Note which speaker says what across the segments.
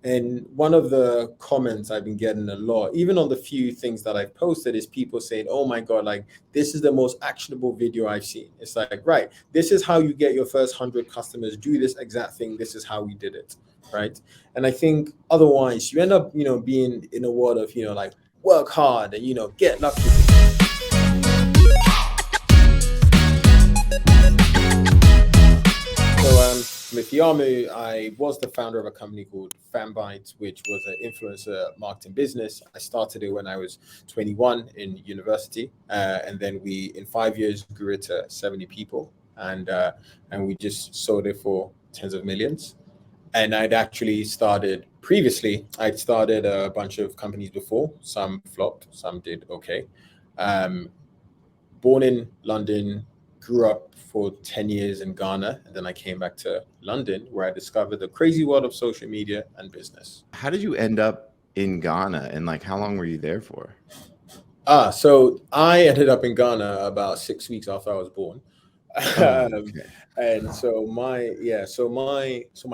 Speaker 1: And one of the comments I've been getting a lot, even on the few things that I've posted, is people saying, "Oh my God, like this is the most actionable video I've seen." It's like, right, this is how you get your first 100 customers. Do this exact thing. This is how we did it, right? And I think otherwise, you end up, being in a world of, like work hard and get lucky. Timothy Armoo, I was the founder of a company called Fanbytes, which was an influencer marketing business. I started it when I was 21 in university, and then we, in 5 years, grew it to 70 people, and we just sold it for tens of millions. And I'd started a bunch of companies before. Some flopped, some did okay. Um, Born in London, grew up for 10 years in Ghana, and then I came back to London where I discovered the crazy world of social media and business.
Speaker 2: How did you end up in Ghana, and like how long were you there for?
Speaker 1: So I ended up in Ghana about 6 weeks after I was born.
Speaker 2: Oh,
Speaker 1: um,
Speaker 2: okay.
Speaker 1: and so my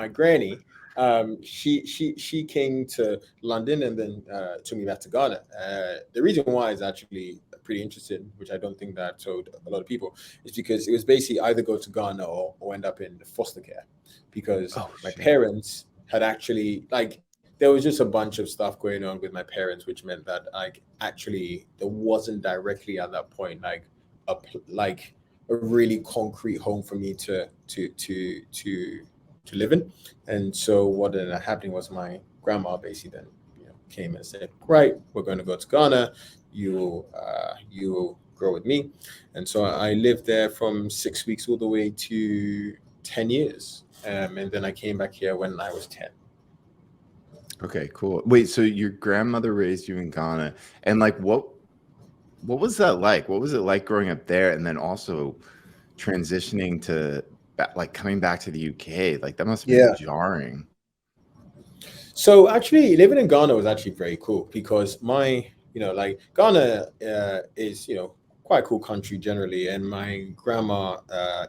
Speaker 1: granny, she came to London and then took me back to Ghana. The reason why is actually pretty interesting, which I don't think that I told a lot of people, is because it was basically either go to Ghana or end up in foster care, because
Speaker 2: Oh
Speaker 1: my
Speaker 2: shit.
Speaker 1: parents had actually, like, there was just a bunch of stuff going on with my parents, which meant that, like, actually there wasn't directly at that point like a really concrete home for me to live in. And so what ended up happening was my grandma basically then came and said, right, we're going to go to Ghana. You will grow with me. And so I lived there from 6 weeks all the way to 10 years. And then I came back here when I was 10.
Speaker 2: Okay, cool. Wait, so your grandmother raised you in Ghana, and like what was that like? What was it like growing up there, and then also transitioning to like coming back to the UK? Like that must have been
Speaker 1: Yeah.
Speaker 2: jarring.
Speaker 1: So actually, living in Ghana was actually very cool because like Ghana is, quite a cool country generally, and my grandma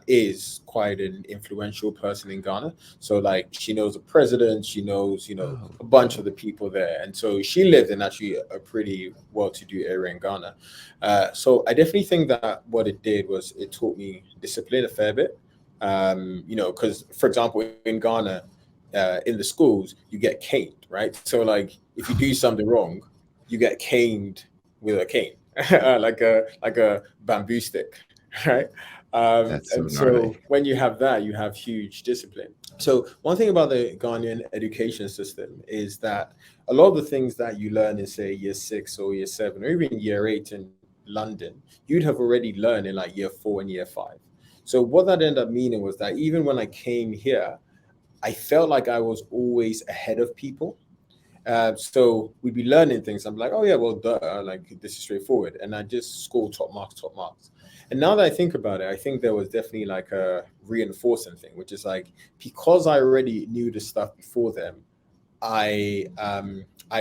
Speaker 1: is quite an influential person in Ghana. So like she knows the president, she knows,
Speaker 2: Oh,
Speaker 1: a bunch of
Speaker 2: cool.
Speaker 1: the people there, and so she lived in actually a pretty well-to-do area in Ghana. So I definitely think that what it did was it taught me discipline a fair bit. Because for example, in Ghana, in the schools, you get caned, right? So like if you do something wrong, you get caned with a cane, like a bamboo stick, right?
Speaker 2: That's so
Speaker 1: And so
Speaker 2: gnarly.
Speaker 1: when you have that, you have huge discipline. So one thing about the Ghanaian education system is that a lot of the things that you learn in, say, year 6 or year 7 or even year 8 in London, you'd have already learned in like year 4 and year 5. So what that ended up meaning was that even when I came here, I felt like I was always ahead of people. So we'd be learning things. I'm like, oh yeah, well, duh, like this is straightforward, and I just score top marks, top marks. And now that I think about it, I think there was definitely like a reinforcing thing, which is like because I already knew the stuff before them, I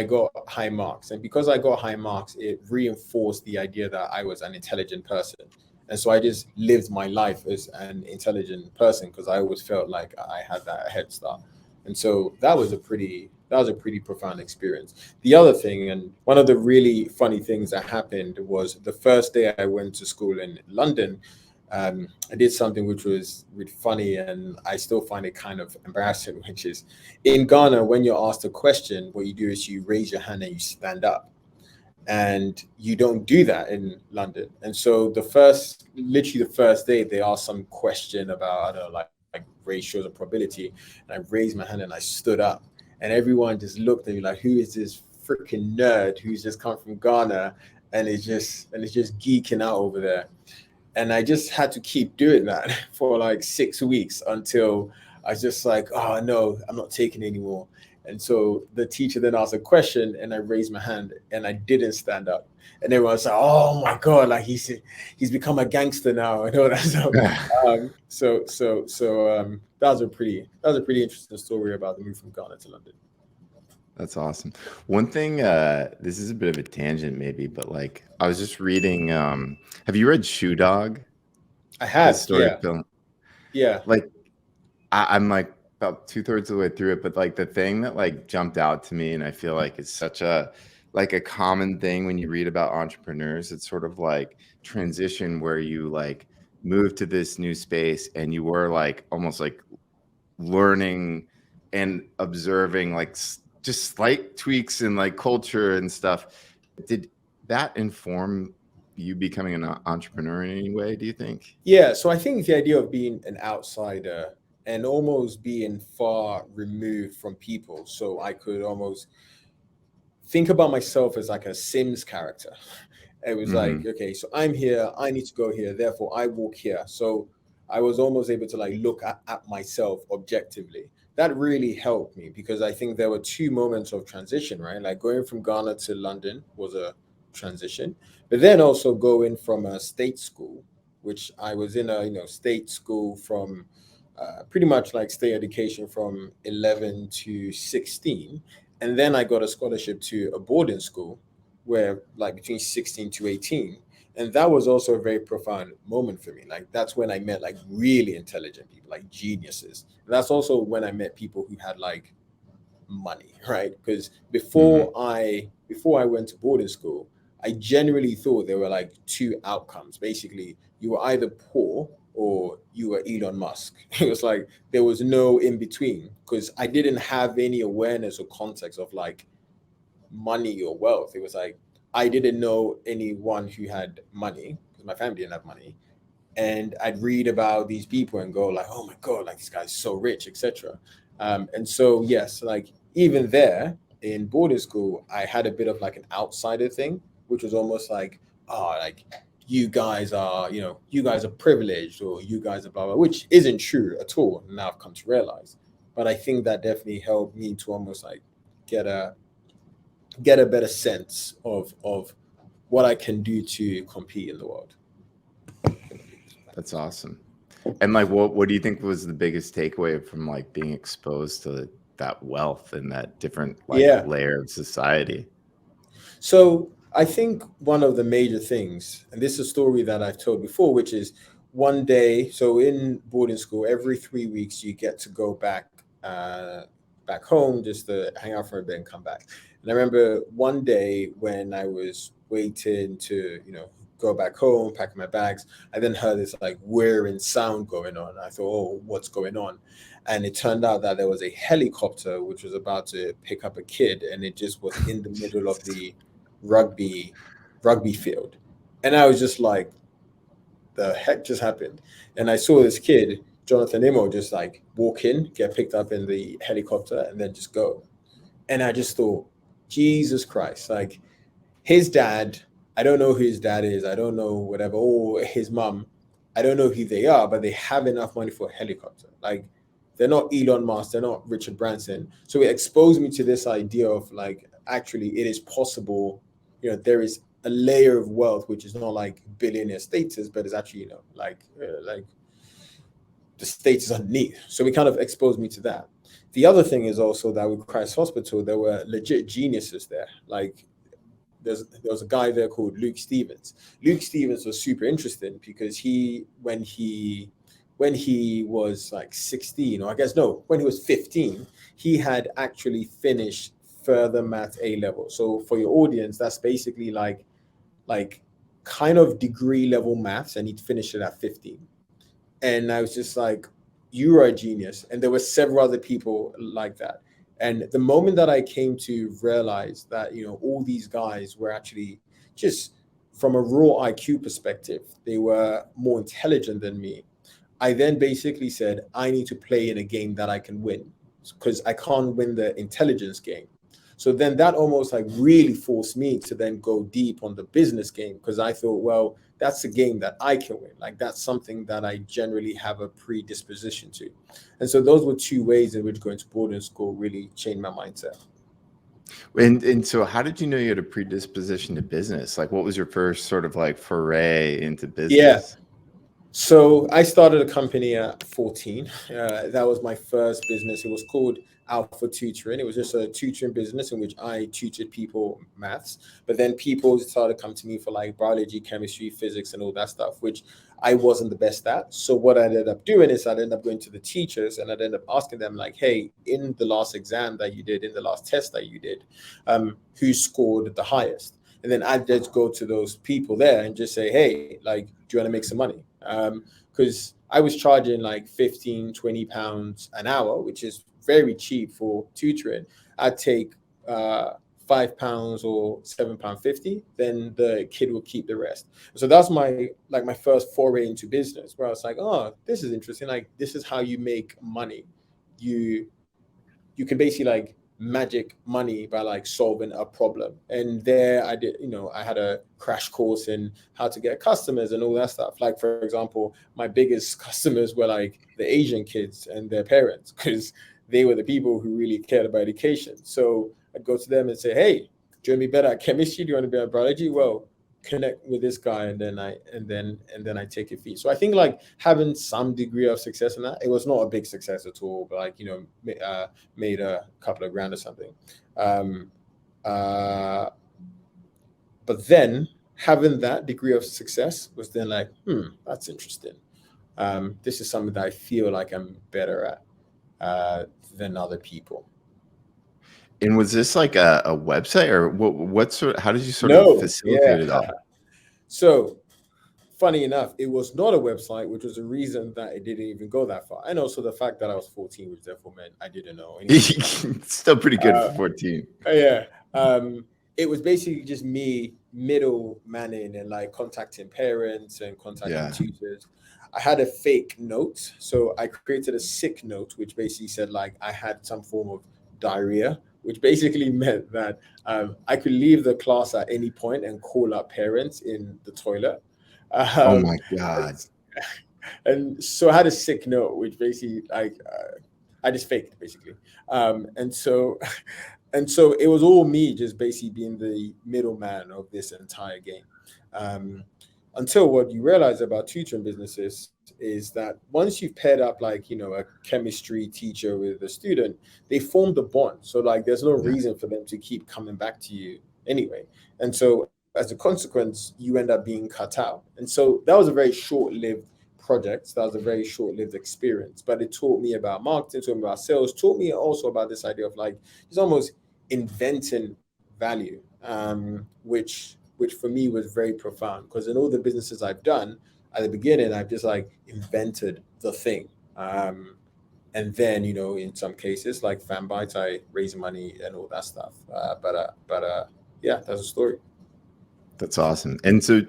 Speaker 1: got high marks, and because I got high marks, it reinforced the idea that I was an intelligent person. And so I just lived my life as an intelligent person because I always felt like I had that head start. And so that was a pretty profound experience. The other thing, and one of the really funny things that happened, was the first day I went to school in London. I did something which was really funny, and I still find it kind of embarrassing, which is in Ghana, when you're asked a question, what you do is you raise your hand and you stand up, and you don't do that in London. And so literally the first day, they asked some question about, I don't know, like ratios or probability, and I raised my hand and I stood up, and everyone just looked at me like, who is this freaking nerd who's just come from Ghana and is just geeking out over there? And I just had to keep doing that for like 6 weeks until I was just like, oh no, I'm not taking it anymore. And so the teacher then asked a question, and I raised my hand, and I didn't stand up. And everyone was like, "Oh my god, like he's become a gangster now," and all that stuff. That was a pretty interesting story about the move from Ghana to London.
Speaker 2: That's awesome. One thing, this is a bit of a tangent maybe, but like I was just reading, have you read Shoe Dog?
Speaker 1: I
Speaker 2: The
Speaker 1: have,
Speaker 2: story
Speaker 1: yeah,
Speaker 2: film.
Speaker 1: yeah.
Speaker 2: Like I'm like about 2/3 of the way through it, but like the thing that like jumped out to me, and I feel like it's such a like a common thing when you read about entrepreneurs, it's sort of like transition where you like move to this new space and you were like almost like learning and observing like just slight tweaks in like culture and stuff. Did that inform you becoming an entrepreneur in any way, do you think?
Speaker 1: Yeah, so I think the idea of being an outsider and almost being far removed from people, so I could almost think about myself as like a Sims character. It was like, okay, so I'm here, I need to go here, therefore I walk here. So I was almost able to like look at myself objectively. That really helped me because I think there were two moments of transition, right? Like going from Ghana to London was a transition, but then also going from a state school, which I was in a state school from pretty much like state education from 11 to 16, and then I got a scholarship to a boarding school where like between 16 to 18, and that was also a very profound moment for me. Like that's when I met like really intelligent people, like geniuses. And that's also when I met people who had like money, right? Because before I went to boarding school, I generally thought there were like two outcomes. Basically, you were either poor or you were Elon Musk. It was like there was no in between because I didn't have any awareness or context of like money or wealth. It was like I didn't know anyone who had money because my family didn't have money, and I'd read about these people and go like, "Oh my god, like this guy's so rich," etc. And so yes, like even there in boarding school, I had a bit of like an outsider thing, which was almost like, "Oh, like you guys are, you guys are privileged, or you guys are blah blah," which isn't true at all. Now I've come to realize, but I think that definitely helped me to almost like get a get a better sense of what I can do to compete in the world.
Speaker 2: That's awesome. And like, what do you think was the biggest takeaway from like being exposed to that wealth and that different like
Speaker 1: Yeah.
Speaker 2: layer of society?
Speaker 1: So I think one of the major things, and this is a story that I've told before, which is one day, so in boarding school, every 3 weeks you get to go back home just to hang out for a bit and come back. And I remember one day when I was waiting to, go back home, packing my bags, I then heard this like whirring sound going on. I thought, oh, what's going on? And it turned out that there was a helicopter which was about to pick up a kid, and it just was in the middle of the rugby rugby field. And I was just like, the heck just happened? And I saw this kid, Jonathan Imo, just like walk in, get picked up in the helicopter, and then just go. And I just thought, Jesus Christ, like his dad, I don't know who his dad is, I don't know whatever, or his mom, I don't know who they are, but they have enough money for a helicopter. Like they're not Elon Musk, they're not Richard Branson. So it exposed me to this idea of like, actually, it is possible, there is a layer of wealth which is not like billionaire status, but it's actually, like the status underneath. So it kind of exposed me to that. The other thing is also that with Christ Hospital, there were legit geniuses there. Like there was a guy there called Luke Stevens. Luke Stevens was super interesting because when he was like 16, or I guess no, when he was 15, he had actually finished further math A level. So for your audience, that's basically like kind of degree level maths, and he'd finished it at 15. And I was just like, you are a genius. And there were several other people like that. And the moment that I came to realize that, all these guys were actually just from a raw IQ perspective, they were more intelligent than me. I then basically said, I need to play in a game that I can win because I can't win the intelligence game. So then that almost like really forced me to then go deep on the business game because I thought, well, that's a game that I can win. Like that's something that I generally have a predisposition to. And so those were two ways in which going to boarding school really changed my mindset.
Speaker 2: And so how did you know you had a predisposition to business? Like what was your first sort of like foray into
Speaker 1: Yeah.
Speaker 2: business?
Speaker 1: So I started a company at 14. That was my first business. It was called Alpha Tutoring. It was just a tutoring business in which I tutored people maths. But then people started to come to me for like biology, chemistry, physics, and all that stuff, which I wasn't the best at. So what I ended up doing is I'd end up going to the teachers and I'd end up asking them like, hey, in the last exam that you did, in the last test that you did, who scored the highest? And then I'd just go to those people there and just say, hey, like, do you want to make some money? Because I was charging like 15, 20 pounds an hour, which is very cheap for tutoring. I'd take £5 or £7.50, then the kid will keep the rest. So that's my first foray into business, where I was like, oh, this is interesting. Like, this is how you make money. You you can basically like magic money by like solving a problem. And there I did, I had a crash course in how to get customers and all that stuff. Like, for example, my biggest customers were like the Asian kids and their parents, because they were the people who really cared about education. So I'd go to them and say, hey, do you want to be better at chemistry? Do you want to be at biology? Well, connect with this guy, and then I take a fee. So I think like having some degree of success in that, it was not a big success at all, but like, made a couple of grand or something. Um, uh, but then having that degree of success was then like, that's interesting. This is something that I feel like I'm better at than other people.
Speaker 2: And was this like a website, or what sort? How did you sort of
Speaker 1: No, yeah.
Speaker 2: facilitate it all?
Speaker 1: So funny enough, it was not a website, which was a reason that it didn't even go that far. And also the fact that I was 14, which therefore meant I didn't know anything.
Speaker 2: Still pretty good for
Speaker 1: Uh,
Speaker 2: 14.
Speaker 1: yeah. It was basically just me middle manning and like contacting parents and contacting
Speaker 2: Yeah.
Speaker 1: tutors. I had a fake note. So I created a sick note, which basically said like I had some form of diarrhea, which basically meant that I could leave the class at any point and call up parents in the toilet.
Speaker 2: Oh
Speaker 1: Um,
Speaker 2: my God.
Speaker 1: and so I had a sick note, which basically like I just faked basically, and so and so it was all me just basically being the middleman of this entire game. Um, until what you realize about tutoring businesses is that once you've paired up like a chemistry teacher with a student, they form the bond. So like there's no
Speaker 2: Yeah.
Speaker 1: reason for them to keep coming back to you anyway. And so as a consequence, you end up being cut out. And so that was a very short-lived project. That was a very short-lived experience, but it taught me about marketing, taught me about sales, taught me also about this idea of like just almost inventing value, which for me was very profound, because in all the businesses I've done at the beginning, I've just like invented the thing. And then, in some cases like Fanbytes, I raise money and all that stuff. But yeah, that's a story.
Speaker 2: That's awesome. And so,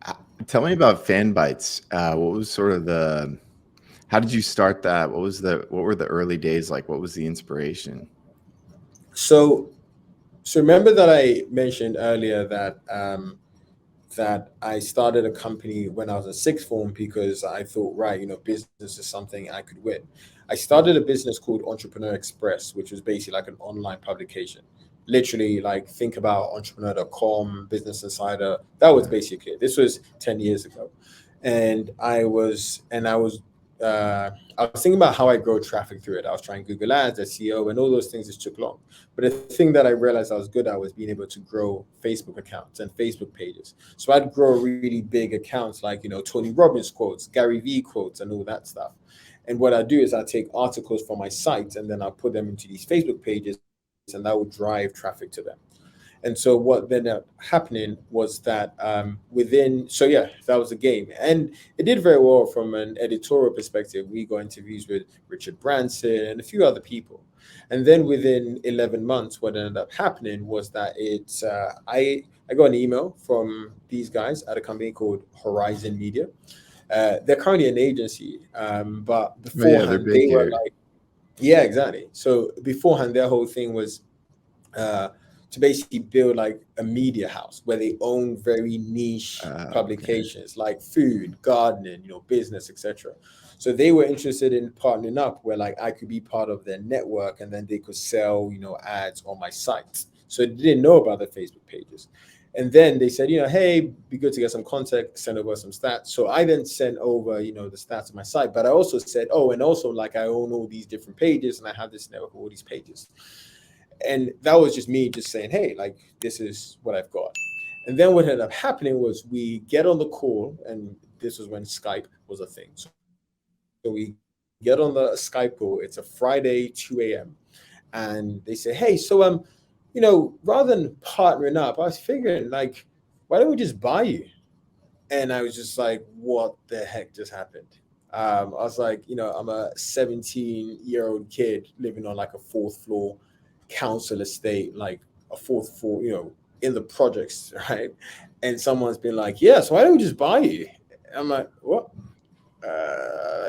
Speaker 2: uh, tell me about Fanbytes. What was sort of how did you start that? What were the early days like? What was the inspiration?
Speaker 1: So so remember that I mentioned earlier that I started a company when I was in sixth form, because I thought, right, business is something I could win. I started a business called Entrepreneur Express, which was basically like an online publication. Literally, like think about entrepreneur.com, Business Insider. That was
Speaker 2: Yeah.
Speaker 1: basically it. This was 10 years ago. And I was thinking about how I grow traffic through it. I was trying Google Ads, SEO, and all those things just took long. But the thing that I realized I was good at was being able to grow Facebook accounts and Facebook pages. So I'd grow really big accounts like, Tony Robbins quotes, Gary Vee quotes, and all that stuff. And what I do is I take articles from my site and then I put them into these Facebook pages, and that would drive traffic to them. And so what ended up happening was that so yeah, that was the game, and it did very well from an editorial perspective. We got interviews with Richard Branson and a few other people, and then within 11 months, what ended up happening was that I got an email from these guys at a company called Horizon Media. They're currently an agency, but
Speaker 2: But yeah, they're
Speaker 1: beforehand
Speaker 2: big
Speaker 1: they were
Speaker 2: here.
Speaker 1: like, yeah, exactly. So beforehand, their whole thing was uh, to basically build like a media house where they own very niche
Speaker 2: Okay.
Speaker 1: publications like food, gardening, business, etc. So they were interested in partnering up where like I could be part of their network, and then they could sell, ads on my site. So they didn't know about the Facebook pages. And then they said, hey, be good to get some context, send over some stats. So I then sent over, the stats of my site. But I also said, oh, and also like I own all these different pages and I have this network of all these pages. And that was just me just saying, hey, like this is what I've got. And then what ended up happening was we get on the call, and this was when Skype was a thing. So we get on the Skype call. It's a Friday, 2 a.m. And they say, hey, so rather than partnering up, I was figuring like, why don't we just buy you? And I was just like, what the heck just happened? I was like, I'm a 17-year-old kid living on like a fourth floor council estate, like a fourth floor, in the projects, right? And someone's been like, yeah, so why don't we just buy you? I'm like, what?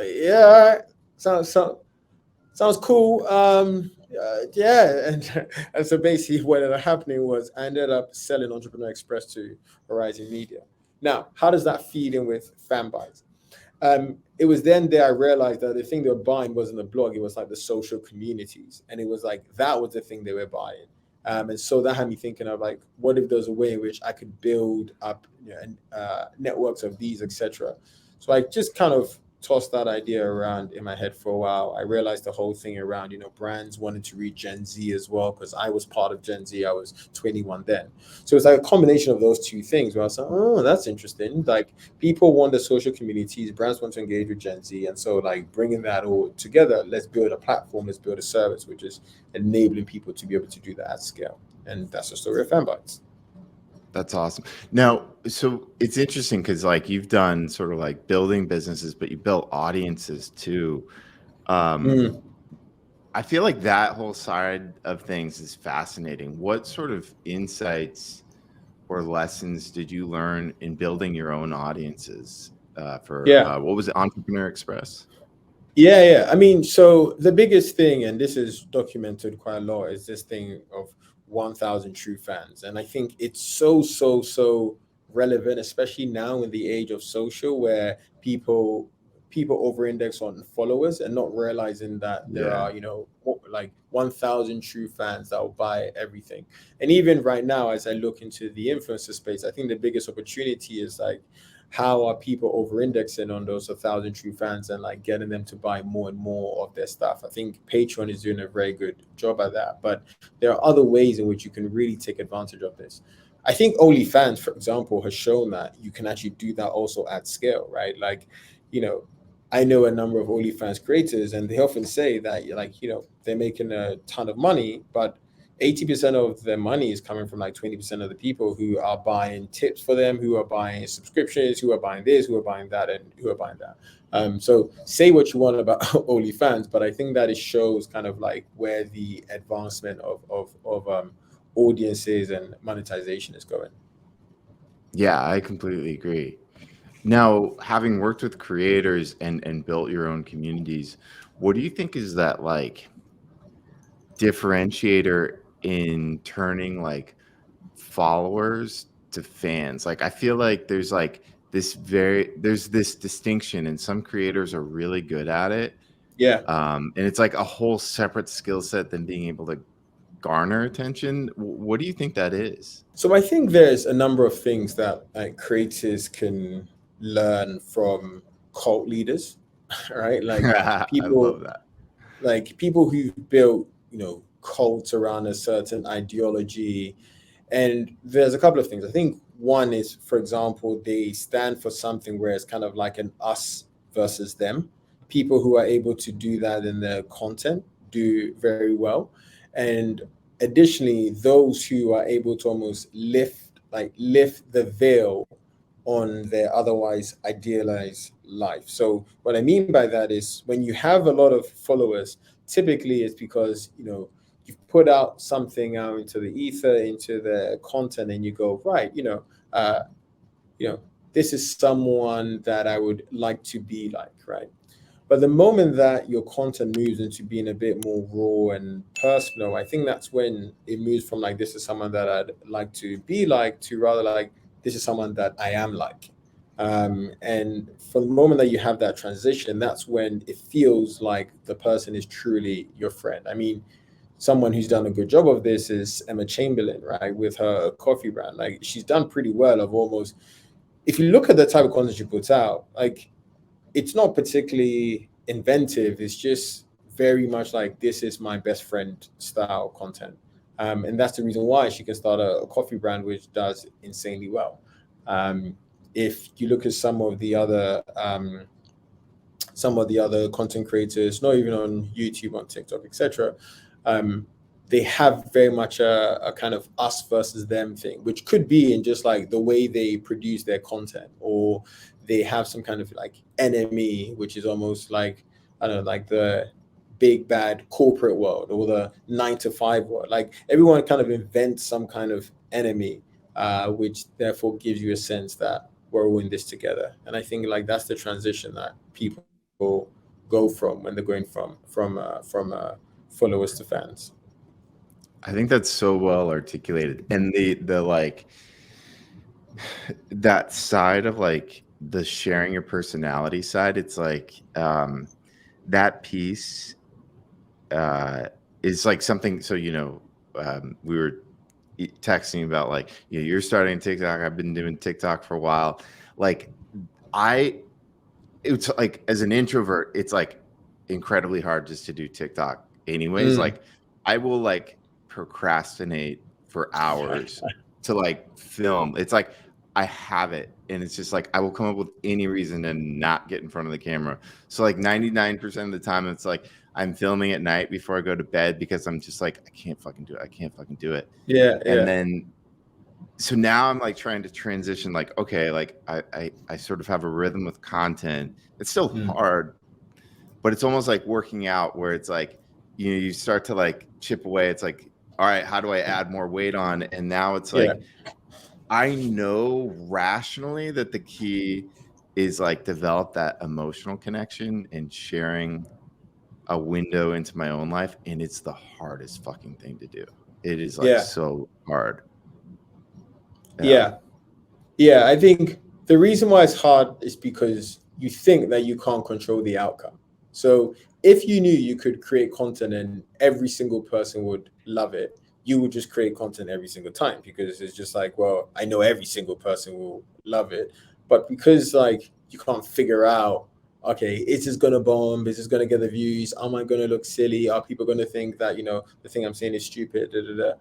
Speaker 1: Yeah, sounds cool. Yeah, and so basically what ended up happening was I ended up selling Entrepreneur Express to Horizon Media. Now, how does that feed in with Fanbytes? It was then that I realized that the thing they were buying wasn't a blog; it was like the social communities, and it was like that was the thing they were buying. And so that had me thinking of like, what if there's a way in which I could build up networks of these, etc. So I just kind of tossed that idea around in my head for a while. I realized the whole thing around, brands wanted to reach Gen Z as well, because I was part of Gen Z. I was 21 then. So it's like a combination of those two things where I was like, oh, that's interesting. Like people want the social communities, brands want to engage with Gen Z. And so like bringing that all together, let's build a platform, let's build a service, which is enabling people to be able to do that at scale. And that's the story of Fanbytes.
Speaker 2: That's awesome. Now, so it's interesting because like you've done sort of like building businesses, but you built audiences too. Um,
Speaker 1: Mm,
Speaker 2: I feel like that whole side of things is fascinating. What sort of insights or lessons did you learn in building your own audiences for
Speaker 1: yeah.
Speaker 2: what was it, Entrepreneur Express?
Speaker 1: Yeah. I mean, so the biggest thing, and this is documented quite a lot, is this thing of 1,000 true fans. And I think it's so relevant, especially now in the age of social, where people over-index on followers and not realizing that there
Speaker 2: Yeah.
Speaker 1: are, like 1,000 true fans that will buy everything. And even right now, as I look into the influencer space, I think the biggest opportunity is like, how are people over indexing on those 1,000 true fans and like getting them to buy more and more of their stuff? I think Patreon is doing a very good job at that, but there are other ways in which you can really take advantage of this. I think OnlyFans, for example, has shown that you can actually do that also at scale, right? Like, you know, I know a number of OnlyFans creators, and they often say that, like, they're making a ton of money, but 80% of their money is coming from like 20% of the people who are buying tips for them, who are buying subscriptions, who are buying this, who are buying that, and who are buying that. So say what you want about OnlyFans, but I think that it shows kind of like where the advancement of audiences and monetization is going.
Speaker 2: Yeah, I completely agree. Now, having worked with creators and built your own communities, what do you think is that like differentiator in turning like followers to fans? Like I feel like there's this distinction and some creators are really good at it.
Speaker 1: Yeah.
Speaker 2: And it's like a whole separate skill set than being able to garner attention. What do you think that is?
Speaker 1: So I think there's a number of things that like creators can learn from cult leaders, right?
Speaker 2: I love that.
Speaker 1: Like people who've built, cults around a certain ideology. And there's a couple of things. I think one is, for example, they stand for something where it's kind of like an us versus them. People who are able to do that in their content do very well. And additionally, those who are able to almost lift the veil on their otherwise idealized life. So what I mean by that is when you have a lot of followers, typically it's because, you've put out something out into the ether, into the content, and you go, right, you know, this is someone that I would like to be like, right? But the moment that your content moves into being a bit more raw and personal, I think that's when it moves from like, this is someone that I'd like to be like, to rather like, this is someone that I am like. And from the moment that you have that transition, that's when it feels like the person is truly your friend. I mean, someone who's done a good job of this is Emma Chamberlain, right, with her coffee brand. Like she's done pretty well of almost, if you look at the type of content she puts out, like it's not particularly inventive. It's just very much like this is my best friend style content. And that's the reason why she can start a coffee brand which does insanely well. Um, if you look at some of the other content creators, not even on YouTube, on TikTok, etc., um, they have very much a kind of us versus them thing, which could be in just like the way they produce their content, or they have some kind of like enemy, which is almost like, I don't know, like the big bad corporate world or the 9 to 5 world. Like everyone kind of invents some kind of enemy, which therefore gives you a sense that we're all in this together. And I think like that's the transition that people go from when they're going from followers to fans.
Speaker 2: I think that's so well articulated. And the like that side of like the sharing your personality side, it's like that piece is like something. So we were texting about like, you're starting TikTok. I've been doing TikTok for a while. Like it's like, as an introvert, it's like incredibly hard just to do TikTok anyways.
Speaker 1: Mm.
Speaker 2: Like I will like procrastinate for hours to like film. It's like I have it, and it's just like I will come up with any reason to not get in front of the camera. So like 99% of the time it's like I'm filming at night before I go to bed because I'm just like, I can't fucking do it. I can't fucking do it.
Speaker 1: Yeah,
Speaker 2: And
Speaker 1: yeah.
Speaker 2: then so now I'm like trying to transition, like, okay, like I sort of have a rhythm with content. It's still
Speaker 1: Mm.
Speaker 2: hard, but it's almost like working out, where it's like, you start to like chip away. It's like, all right, how do I add more weight on? And now it's
Speaker 1: Yeah,
Speaker 2: like, I know rationally that the key is like develop that emotional connection and sharing a window into my own life. And it's the hardest fucking thing to do. It is like
Speaker 1: yeah,
Speaker 2: so hard. Yeah.
Speaker 1: yeah. Yeah, I think the reason why it's hard is because you think that you can't control the outcome. So if you knew you could create content and every single person would love it, you would just create content every single time, because it's just like, well, I know every single person will love it. But because like you can't figure out, okay, is this gonna bomb? Is this gonna get the views? Am I gonna look silly? Are people gonna think that, the thing I'm saying is stupid? Da, da,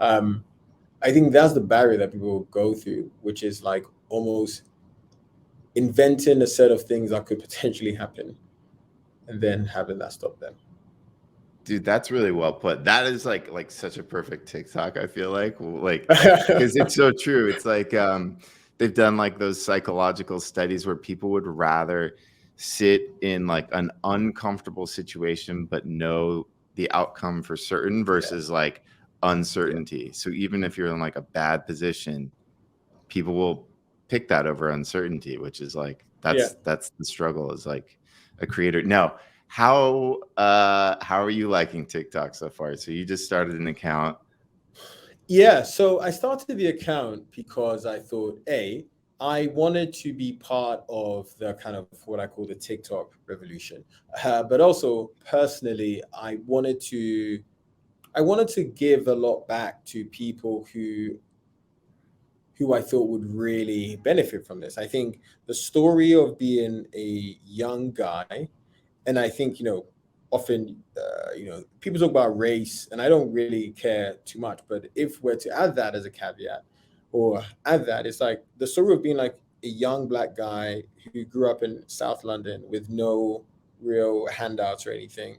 Speaker 1: da. I think that's the barrier that people go through, which is like almost inventing a set of things that could potentially happen and then having that stop them.
Speaker 2: Dude, that's really well put. That is like such a perfect TikTok, I feel like because it's so true. It's like they've done like those psychological studies where people would rather sit in like an uncomfortable situation but know the outcome for certain
Speaker 1: Yeah,
Speaker 2: versus like
Speaker 1: yeah,
Speaker 2: uncertainty. So even if you're in like a bad position, people will pick that over uncertainty, which is like
Speaker 1: yeah.
Speaker 2: that's the struggle as like a creator. Now, how are you liking TikTok so far? So you just started an account.
Speaker 1: Yeah, so I started the account because I thought, I wanted to be part of the kind of what I call the TikTok revolution. But also personally, I wanted to give a lot back to people who I thought would really benefit from this. I think the story of being a young guy, and I think, often, people talk about race, and I don't really care too much. But if we're to add that as a caveat, or add that, it's like the story of being like a young black guy who grew up in South London with no real handouts or anything,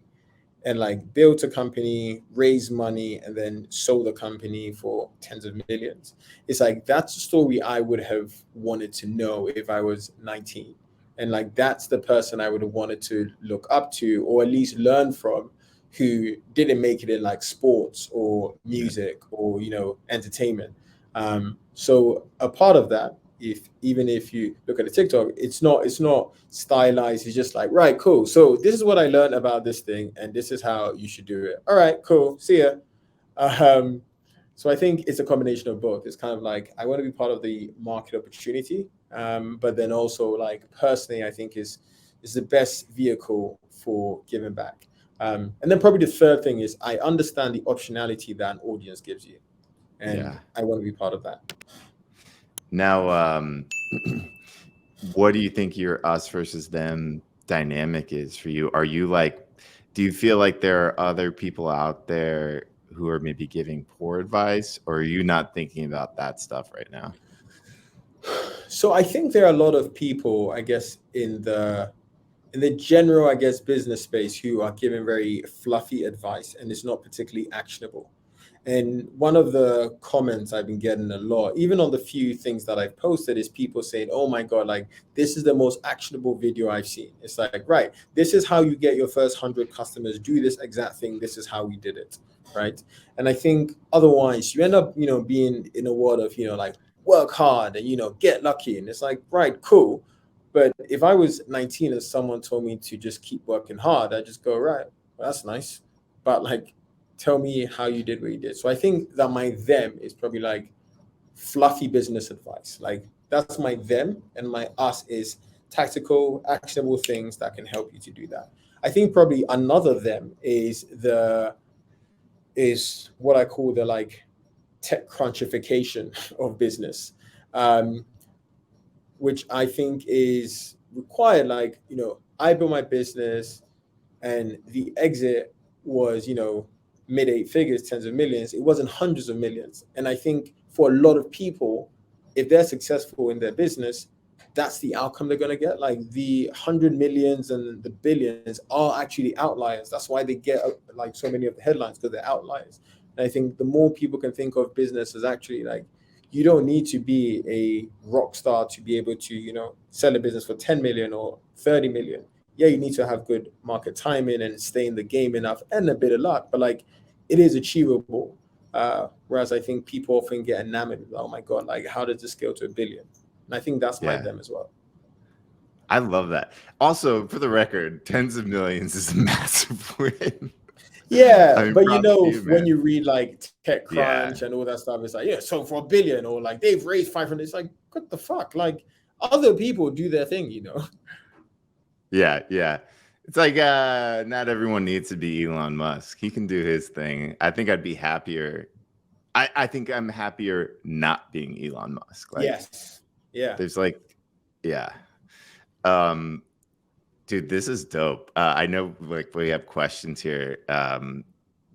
Speaker 1: and like built a company, raised money, and then sold the company for tens of millions. It's like that's the story I would have wanted to know if I was 19. And like that's the person I would have wanted to look up to, or at least learn from, who didn't make it in like sports or
Speaker 2: Yeah.
Speaker 1: music or entertainment. So a part of that, if even if you look at the TikTok, it's not stylized. It's just like, right, cool. So this is what I learned about this thing, and this is how you should do it. All right, cool. See ya. Um, so I think it's a combination of both. It's kind of like I want to be part of the market opportunity, but then also like personally, I think is the best vehicle for giving back. And then probably the third thing is I understand the optionality that an audience gives you, and
Speaker 2: Yeah.
Speaker 1: I want to be part of that.
Speaker 2: Now, what do you think your us versus them dynamic is for you? Are you like, do you feel like there are other people out there who are maybe giving poor advice, or are you not thinking about that stuff right now?
Speaker 1: So I think there are a lot of people, I guess, in the general, I guess, business space who are giving very fluffy advice and it's not particularly actionable. And one of the comments I've been getting a lot, even on the few things that I've posted, is people saying, "Oh my God, like this is the most actionable video I've seen." It's like, right, this is how you get your first 100 customers. Do this exact thing. This is how we did it, right? And I think otherwise, you end up, being in a world of, like work hard and get lucky. And it's like, right, cool. But if I was 19 and someone told me to just keep working hard, I'd just go, right, well, that's nice. But like, tell me how you did what you did. So I think that my them is probably like fluffy business advice. Like that's my them, and my us is tactical, actionable things that can help you to do that. I think probably another them is what I call the like tech crunchification of business. Um, which I think is required. Like, I built my business and the exit was, mid eight figures, tens of millions. It wasn't hundreds of millions. And I think for a lot of people, if they're successful in their business, that's the outcome they're going to get. Like the 100 millions and the billions are actually outliers. That's why they get like so many of the headlines, because they're outliers. And I think the more people can think of business as actually like, you don't need to be a rock star to be able to, sell a business for 10 million or 30 million. Yeah, you need to have good market timing and stay in the game enough and a bit of luck, but like it is achievable. Whereas I think people often get enamored with, oh my God, like how does this scale to a billion? And I think that's my
Speaker 2: Yeah.
Speaker 1: them as well.
Speaker 2: I love that. Also, for the record, tens of millions is a massive win. I
Speaker 1: Yeah,
Speaker 2: mean,
Speaker 1: but
Speaker 2: props to you,
Speaker 1: when
Speaker 2: man.
Speaker 1: you read like
Speaker 2: Yeah.
Speaker 1: TechCrunch and all that stuff, it's like, yeah, so for a billion, or like they've raised 500. It's like, what the fuck? Like other people do their thing.
Speaker 2: Yeah, yeah. It's like not everyone needs to be Elon Musk. He can do his thing. I think I'd be happier. I think I'm happier not being Elon Musk. Like
Speaker 1: Yes. Yeah.
Speaker 2: there's like, yeah. Um, dude, this is dope. I know like we have questions here.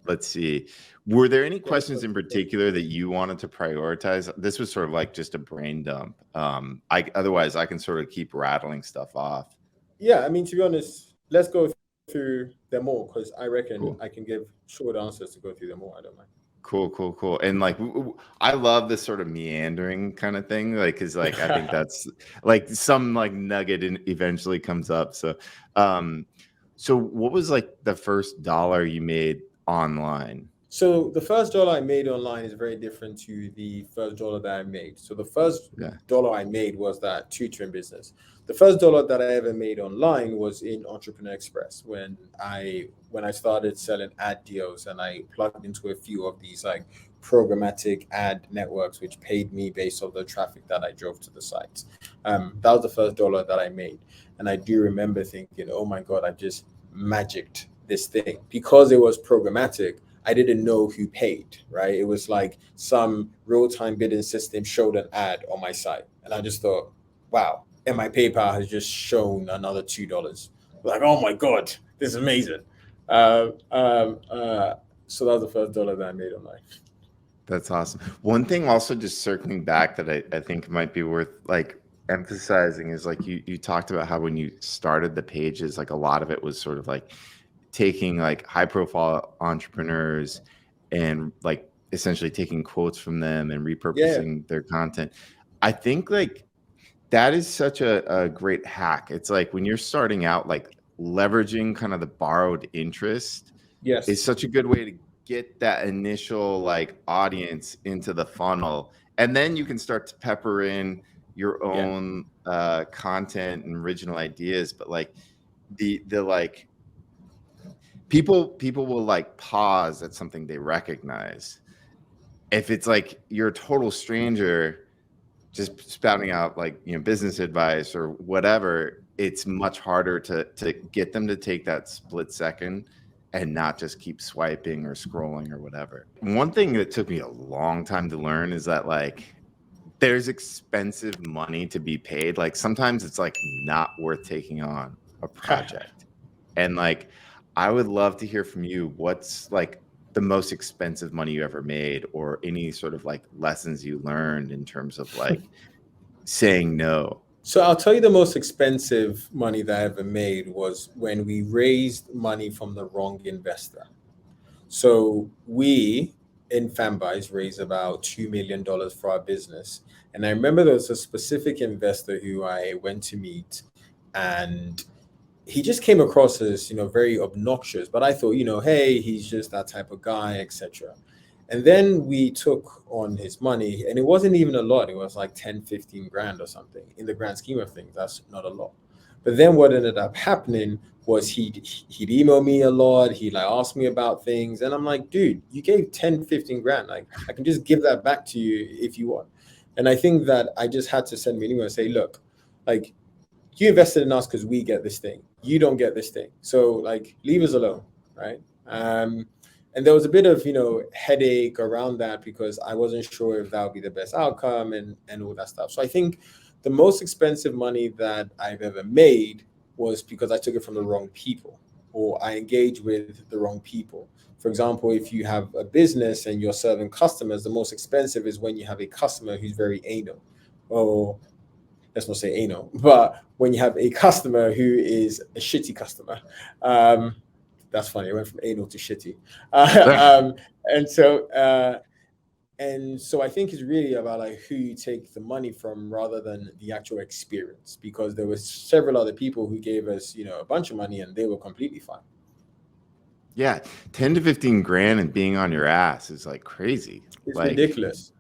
Speaker 2: Let's see. Were there any
Speaker 1: Yeah, let's
Speaker 2: questions
Speaker 1: go
Speaker 2: in
Speaker 1: through it.
Speaker 2: particular that you wanted to prioritize? This was sort of like just a brain dump. Otherwise I can sort of keep rattling stuff off.
Speaker 1: Yeah, I mean, to be honest, let's go through them all because I reckon
Speaker 2: Cool.
Speaker 1: I can give short answers to go through them all. I don't mind.
Speaker 2: Cool. And like, I love this sort of meandering kind of thing. Like, cause like, I think that's like some like nugget and eventually comes up. So what was like the first dollar you made online?
Speaker 1: So the first dollar I made online is very different to the first dollar that I made. So the first
Speaker 2: Yeah.
Speaker 1: dollar I made was that tutoring business. The first dollar that I ever made online was in Entrepreneur Express when I started selling ad deals and I plugged into a few of these like programmatic ad networks which paid me based on the traffic that I drove to the sites. That was the first dollar that I made. And I do remember thinking, oh my God, I just magicked this thing because it was programmatic. I didn't know who paid, right? It was like some real-time bidding system showed an ad on my site. And I just thought, wow. And my PayPal has just shown another $2. Like, oh my God, this is amazing. Uh, um, uh, so that was the first dollar that I made online.
Speaker 2: That's awesome. One thing also just circling back that I think might be worth like emphasizing is like you talked about how when you started the pages, like a lot of it was sort of like taking like high profile entrepreneurs and like essentially taking quotes from them and
Speaker 1: Yeah,
Speaker 2: repurposing their content. I think like that is such a great hack. It's like when you're starting out, like leveraging kind of the borrowed interest is
Speaker 1: yes,
Speaker 2: such a good way to get that initial like audience into the funnel. And then you can start to pepper in your
Speaker 1: yeah,
Speaker 2: own content and original ideas. But like the like people will like pause at something they recognize. If it's like you're a total stranger just spouting out like business advice or whatever, it's much harder to get them to take that split second and not just keep swiping or scrolling or whatever. One thing that took me a long time to learn is that like there's expensive money to be paid. Like sometimes it's like not worth taking on a project. And like I would love to hear from you what's like the most expensive money you ever made, or any sort of like lessons you learned in terms of like saying no.
Speaker 1: So I'll tell you the most expensive money that I ever made was when we raised money from the wrong investor. So we in Fanbytes raised about $2 million for our business. And I remember there was a specific investor who I went to meet, and he just came across as, very obnoxious. But I thought, hey, he's just that type of guy, etc. And then we took on his money, and it wasn't even a lot. It was like 10, 15 grand or something. In the grand scheme of things, that's not a lot. But then what ended up happening was he'd email me a lot. He'd like ask me about things. And I'm like, dude, you gave 10, 15 grand. Like, I can just give that back to you if you want. And I think that I just had to send me an email and say, look, like, you invested in us because we get this thing. You don't get this thing. So like, leave us alone, right? And there was a bit of, headache around that because I wasn't sure if that would be the best outcome and all that stuff. So I think the most expensive money that I've ever made was because I took it from the wrong people, or I engaged with the wrong people. For example, if you have a business and you're serving customers, the most expensive is when you have a customer who's very anal, or let's not say anal, but when you have a customer who is a shitty customer. That's funny. I went from anal to shitty. And so I think it's really about like who you take the money from rather than the actual experience, because there were several other people who gave us, a bunch of money and they were completely fine.
Speaker 2: Yeah, 10 to 15 grand and being on your ass is like crazy.
Speaker 1: It's
Speaker 2: Like
Speaker 1: ridiculous.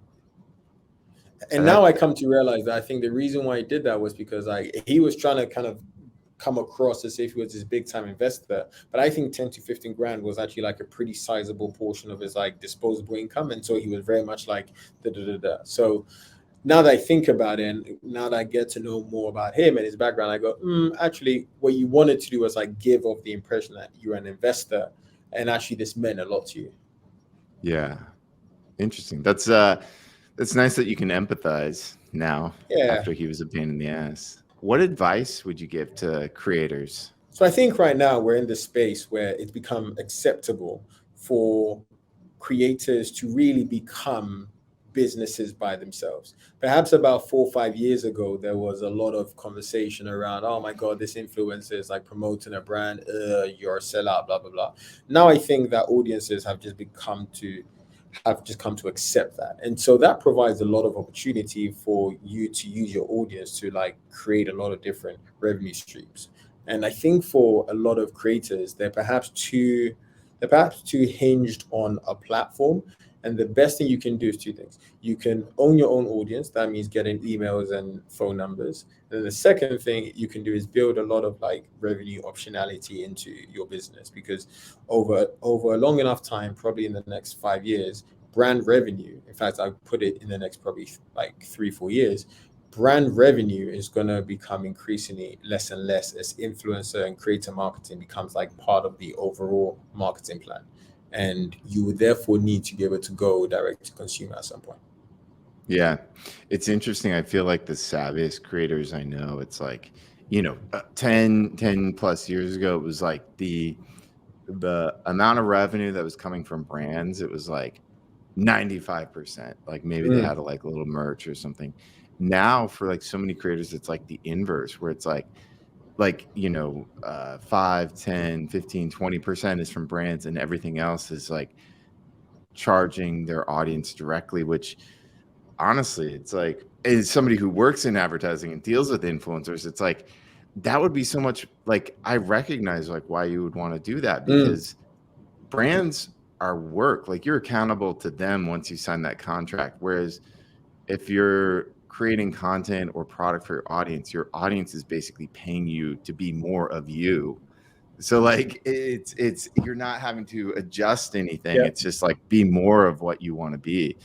Speaker 1: And now I come to realize that I think the reason why he did that was because he was trying to kind of come across as if he was this big time investor. But I think 10 to 15 grand was actually like a pretty sizable portion of his like disposable income. And so he was very much like da da da da. So now that I think about it, and now that I get to know more about him and his background, I go, actually, what you wanted to do was like give off the impression that you're an investor, and actually this meant a lot to you.
Speaker 2: Yeah, interesting. That's nice that you can empathize now after he was a pain in the ass. What advice would you give to creators?
Speaker 1: So I think right now we're in this space where it's become acceptable for creators to really become businesses by themselves. Perhaps about 4 or 5 years ago, there was a lot of conversation around, oh my God, this influencer is like promoting a brand, you're a sellout, blah, blah, blah. Now I think that audiences have just come to accept that. And so that provides a lot of opportunity for you to use your audience to like create a lot of different revenue streams. And I think for a lot of creators, they're perhaps too hinged on a platform. And the best thing you can do is two things. You can own your own audience. That means getting emails and phone numbers. And then the second thing you can do is build a lot of like revenue optionality into your business, because over a long enough time, probably in the next 5 years, brand revenue, in fact, I put it in the next probably like 3-4 years, brand revenue is going to become increasingly less and less as influencer and creator marketing becomes like part of the overall marketing plan. And you would therefore need to be able to go direct to consumer at some point.
Speaker 2: Yeah, it's interesting. I feel like the savviest creators I know, it's like, 10 plus years ago, it was like the amount of revenue that was coming from brands, it was like 95%. Like maybe they had like a little merch or something. Now for like so many creators, it's like the inverse, where it's like 5, 10, 15, 20% is from brands, and everything else is like charging their audience directly, which honestly, it's like, as somebody who works in advertising and deals with influencers, it's like that would be so much, like, I recognize like why you would want to do that, because brands are work, like you're accountable to them once you sign that contract. Whereas if you're creating content or product for your audience is basically paying you to be more of you. So like it's you're not having to adjust anything. It's just like be more of what you want to be.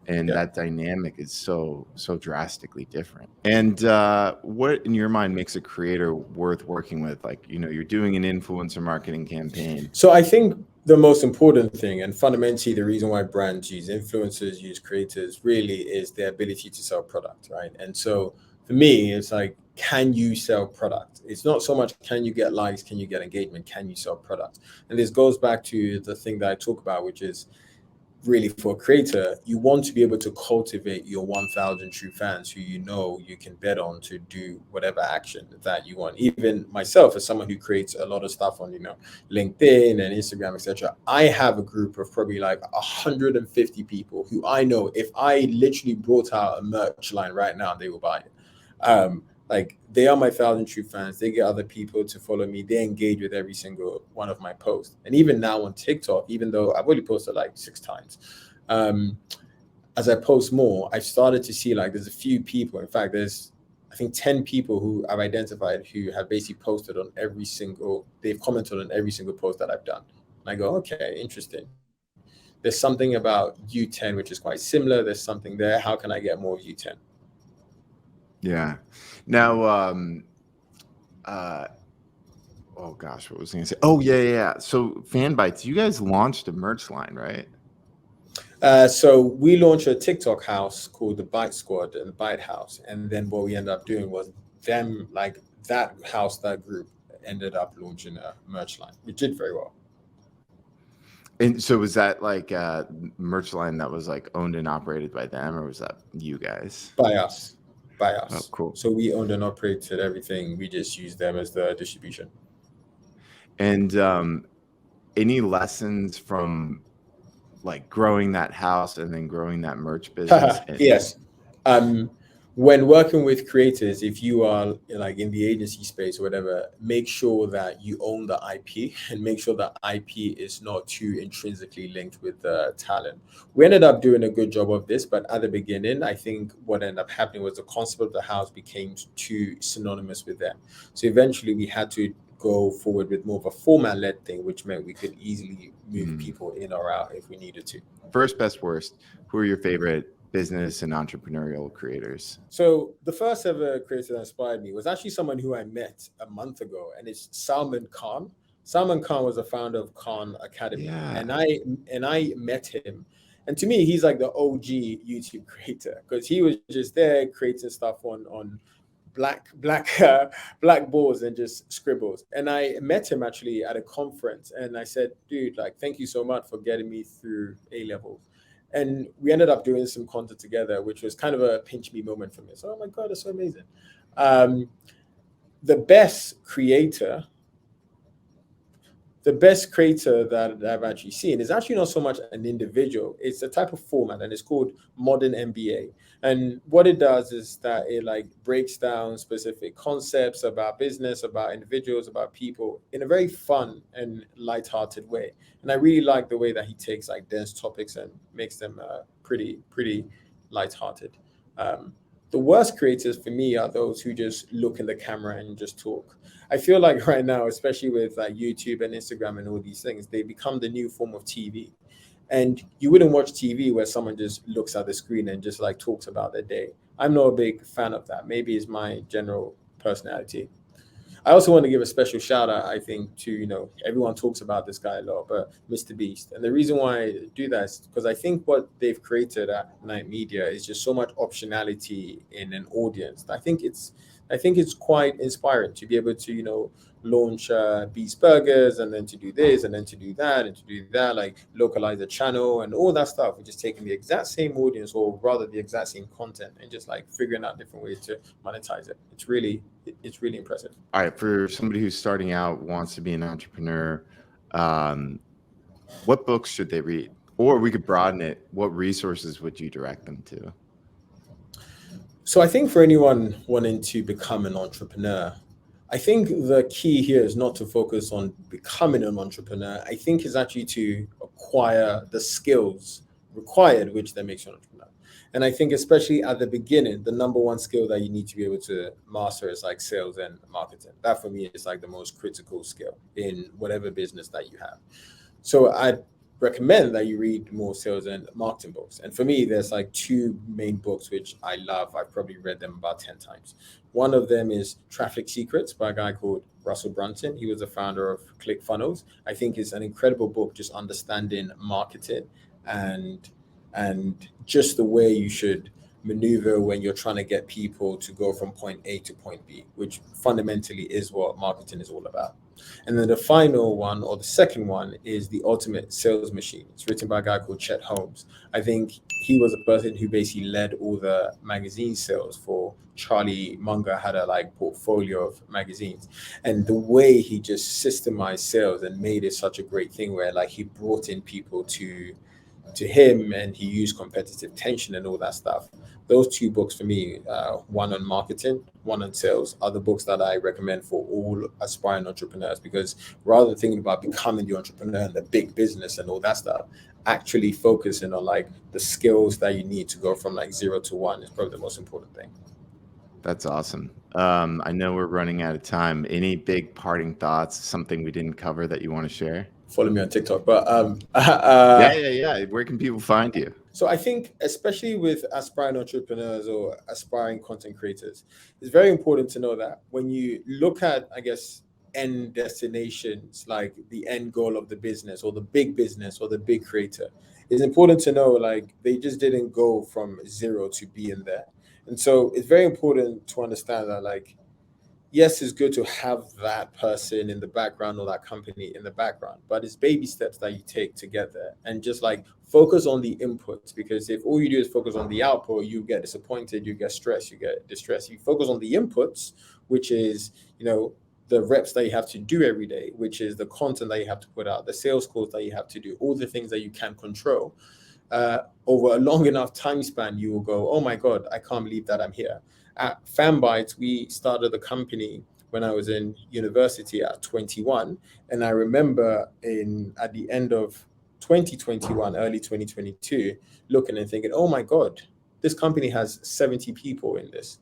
Speaker 2: and
Speaker 1: Yeah.
Speaker 2: that dynamic is so drastically different. And what in your mind makes a creator worth working with? Like, you know, you're doing an influencer marketing campaign.
Speaker 1: So I think the most important thing, and fundamentally the reason why brands use influencers, use creators, really is their ability to sell product, right? And so for me, it's like, can you sell product? It's not so much can you get likes, can you get engagement, can you sell product? And this goes back to the thing that I talk about, which is really for a creator, you want to be able to cultivate your 1,000 true fans who you know you can bet on to do whatever action that you want. Even myself, as someone who creates a lot of stuff on, LinkedIn and Instagram, etc., I have a group of probably like 150 people who I know if I literally brought out a merch line right now, they will buy it. Like they are my 1,000 true fans. They get other people to follow me. They engage with every single one of my posts. And even now on TikTok, even though I've only posted like 6 times, as I post more, I've started to see like there's a few people. In fact, there's I think 10 people who I've identified who have basically they've commented on every single post that I've done. And I go, okay, interesting. There's something about U10 which is quite similar. There's something there. How can I get more of U10?
Speaker 2: Yeah. Now, oh gosh, what was I gonna say? Oh yeah. So Fanbytes, you guys launched a merch line, right?
Speaker 1: So we launched a TikTok house called the Byte Squad and the Byte House, and then what we ended up doing was that group ended up launching a merch line, which did very well.
Speaker 2: And so was that like a merch line that was like owned and operated by them, or was that you guys?
Speaker 1: By us.
Speaker 2: Oh, cool.
Speaker 1: So we owned and operated everything. We just used them as the distribution.
Speaker 2: And any lessons from like growing that house and then growing that merch business?
Speaker 1: Yes. When working with creators, if you are like in the agency space or whatever, make sure that you own the IP and make sure that IP is not too intrinsically linked with the talent. We ended up doing a good job of this, but at the beginning, I think what ended up happening was the concept of the house became too synonymous with them. So eventually we had to go forward with more of a format-led thing, which meant we could easily move people in or out if we needed to.
Speaker 2: First, best, worst. Who are your favorite business and entrepreneurial creators?
Speaker 1: So the first ever creator that inspired me was actually someone who I met a month ago, and it's Salman Khan. Salman Khan was the founder of Khan Academy,
Speaker 2: Yeah.
Speaker 1: and I met him, and to me, he's like the OG YouTube creator because he was just there creating stuff on black boards and just scribbles. And I met him actually at a conference, and I said, dude, like, thank you so much for getting me through A level. And we ended up doing some content together, which was kind of a pinch me moment for me. So, oh my God, that's so amazing. The best creator that I've actually seen is actually not so much an individual. It's a type of format, and it's called Modern MBA. And what it does is that it like breaks down specific concepts about business, about individuals, about people in a very fun and lighthearted way. And I really like the way that he takes like dense topics and makes them pretty lighthearted. The worst creators for me are those who just look in the camera and just talk. I feel like right now, especially with like YouTube and Instagram and all these things, they become the new form of TV. And you wouldn't watch TV where someone just looks at the screen and just like talks about their day. I'm not a big fan of that. Maybe it's my general personality. I also want to give a special shout out, I think, to, everyone talks about this guy a lot, but Mr. Beast. And the reason why I do that is because I think what they've created at Night Media is just so much optionality in an audience. I think it's quite inspiring to be able to, launch Beast Burgers and then to do this and then to do that and to do that, like localize a channel and all that stuff. We're just taking the exact same audience, or rather the exact same content, and just like figuring out different ways to monetize it. It's really impressive.
Speaker 2: All right, for somebody who's starting out, wants to be an entrepreneur, what books should they read? Or we could broaden it. What resources would you direct them to?
Speaker 1: So I think for anyone wanting to become an entrepreneur, I think the key here is not to focus on becoming an entrepreneur. I think is actually to acquire the skills required, which then makes you an entrepreneur. And I think especially at the beginning, the number one skill that you need to be able to master is like sales and marketing. That for me is like the most critical skill in whatever business that you have. So recommend that you read more sales and marketing books. And for me, there's like two main books which I love. I've probably read them about 10 times. One of them is Traffic Secrets by a guy called Russell Brunson. He was the founder of ClickFunnels. I think it's an incredible book, just understanding marketing and just the way you should maneuver when you're trying to get people to go from point A to point B, which fundamentally is what marketing is all about. And then the final one, or the second one, is The Ultimate Sales Machine. It's written by a guy called Chet Holmes. I think he was a person who basically led all the magazine sales for Charlie Munger, had a like portfolio of magazines. And the way he just systemized sales and made it such a great thing, where like he brought in people to him, and he used competitive tension and all that stuff. Those two books for me, one on marketing, one on sales, are the books that I recommend for all aspiring entrepreneurs, because rather than thinking about becoming the entrepreneur and the big business and all that stuff, actually focusing on like the skills that you need to go from like 0 to 1 is probably the most important thing.
Speaker 2: That's awesome. I know we're running out of time. Any big parting thoughts, something we didn't cover that you want to share?
Speaker 1: Follow me on TikTok. But
Speaker 2: yeah. Where can people find you?
Speaker 1: So I think, especially with aspiring entrepreneurs or aspiring content creators, it's very important to know that when you look at, I guess, end destinations, like the end goal of the business or the big business or the big creator, it's important to know like they just didn't go from 0 to being there. And so it's very important to understand that, like, yes, it's good to have that person in the background or that company in the background, but it's baby steps that you take to get there, and just like focus on the inputs. Because if all you do is focus on the output, you get disappointed, you get stressed, you get distressed. You focus on the inputs, which is, the reps that you have to do every day, which is the content that you have to put out, the sales calls that you have to do, all the things that you can control. Over a long enough time span, you will go, oh my God, I can't believe that I'm here. At Fanbytes, we started the company when I was in university at 21. And I remember at the end of 2021, early 2022, looking and thinking, oh my God, this company has 70 people in this.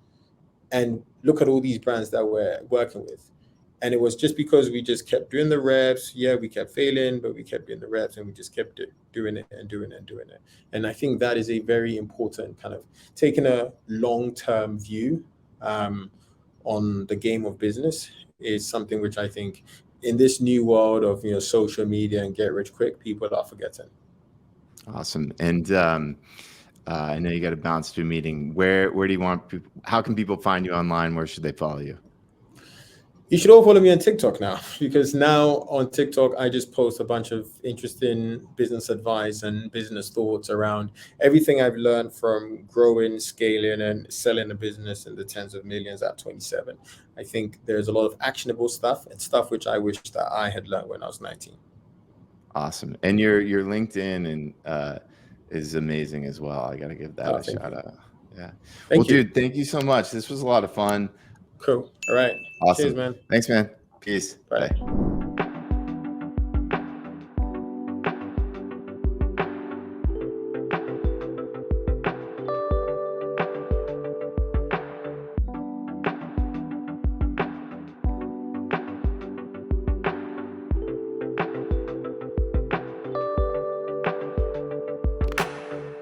Speaker 1: And look at all these brands that we're working with. And it was just because we just kept doing the reps. Yeah, we kept failing, but we kept doing the reps, and we just kept doing it and doing it and doing it. And I think that is a very important kind of taking a long-term view on the game of business is something which I think in this new world of social media and get rich quick, people are forgetting.
Speaker 2: Awesome. And I know you got to bounce to a meeting. Where do you want people, how can people find you online? Where should they follow you?
Speaker 1: You should all follow me on TikTok now, because now on TikTok, I just post a bunch of interesting business advice and business thoughts around everything I've learned from growing, scaling, and selling a business in the tens of millions at 27. I think there's a lot of actionable stuff and stuff which I wish that I had learned when I was 19.
Speaker 2: Awesome. And your LinkedIn and is amazing as well. I got to give that a shout out. Yeah. Well, dude, thank you so much. This was a lot of fun.
Speaker 1: Cool. All right.
Speaker 2: Awesome.
Speaker 1: Cheers, man.
Speaker 2: Thanks, man. Peace.
Speaker 1: Bye.
Speaker 2: Bye.